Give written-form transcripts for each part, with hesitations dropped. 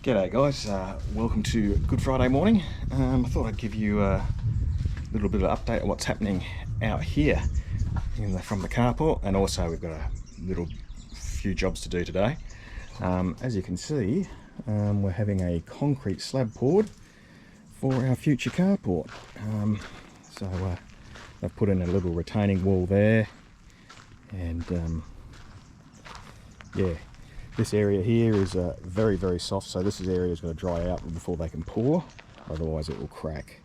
G'day guys, welcome to Good Friday morning. I thought I'd give you a little bit of update on what's happening out here from the carport, and also we've got a few jobs to do today. As you can see, we're having a concrete slab poured for our future carport. I've put in a little retaining wall there, and yeah. This area here is very soft, so this area is going to dry out before they can pour, otherwise it will crack.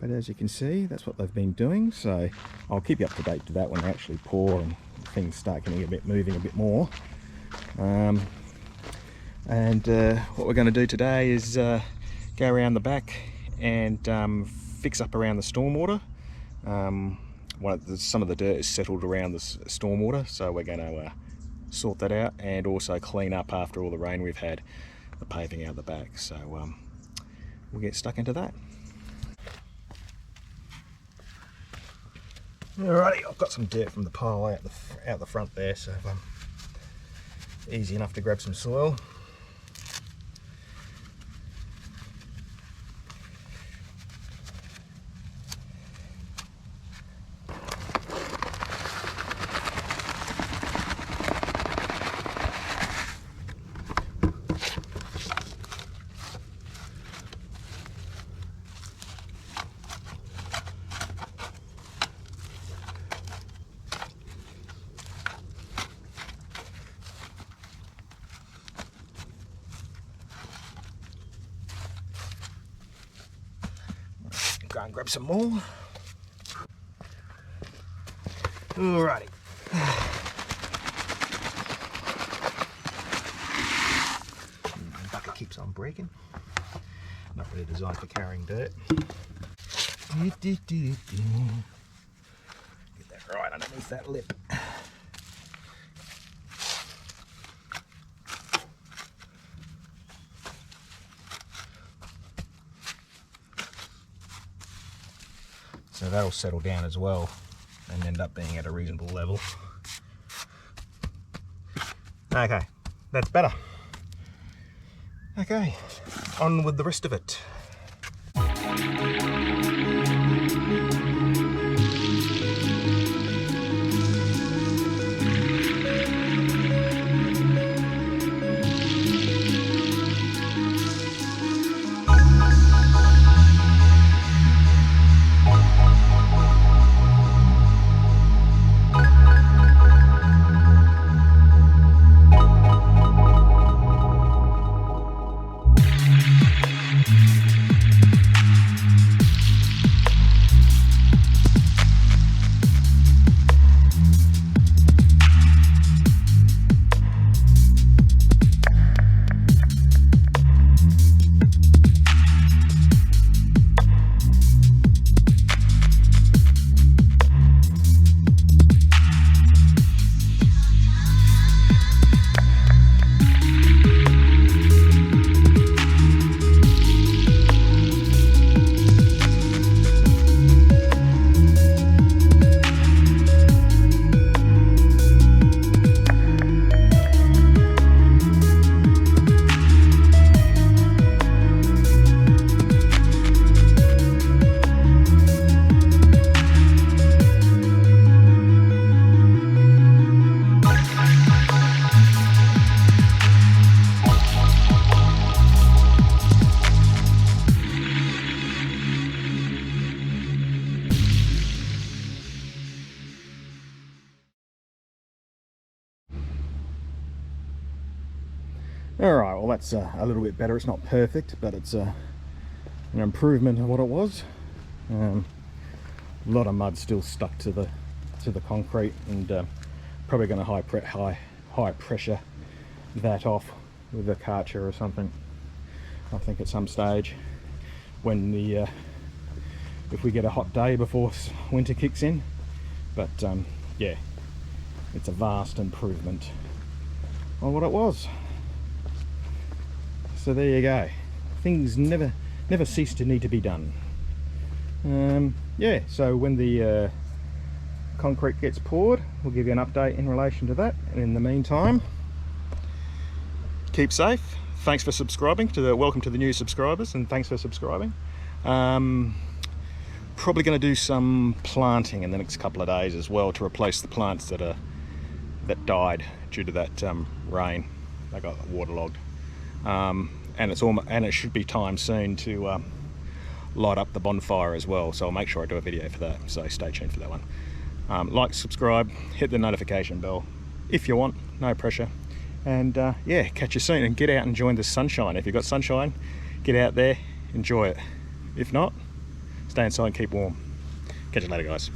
But as you can see, that's what they've been doing, so I'll keep you up to date to that when they actually pour and things start getting moving a bit more. What we're going to do today is go around the back and fix up around the stormwater. Some of the dirt is settled around the stormwater, so we're going to sort that out, and also clean up after all the rain we've had, the paving out the back. So we'll get stuck into that. Alrighty, I've got some dirt from the pile out the front there, so easy enough to grab some soil. Go and grab some more. Alrighty. The bucket keeps on breaking. Not really designed for carrying dirt. Get that right underneath that lip. So that'll settle down as well and end up being at a reasonable level. Okay, that's better. Okay, on with the rest of it. Alright, well that's a little bit better. It's not perfect, but it's an improvement of what it was. A lot of mud still stuck to the concrete, and probably going to high pressure that off with a karcher or something, I think, at some stage when if we get a hot day before winter kicks in. But yeah, it's a vast improvement on what it was. So there you go. Things never cease to need to be done. Yeah, so when the concrete gets poured, we'll give you an update in relation to that. And in the meantime, keep safe. thanks for subscribing welcome to the new subscribers, and thanks for subscribing. Probably going to do some planting in the next couple of days as well to replace the plants that died due to that rain. They got waterlogged, and it should be time soon to light up the bonfire as well, so I'll make sure I do a video for that, so stay tuned for that one. Like, subscribe, hit the notification bell if you want, no pressure, and yeah, catch you soon, and get out and enjoy the sunshine. If you've got sunshine, get out there, enjoy it. If not, stay inside and keep warm. Catch you later, guys.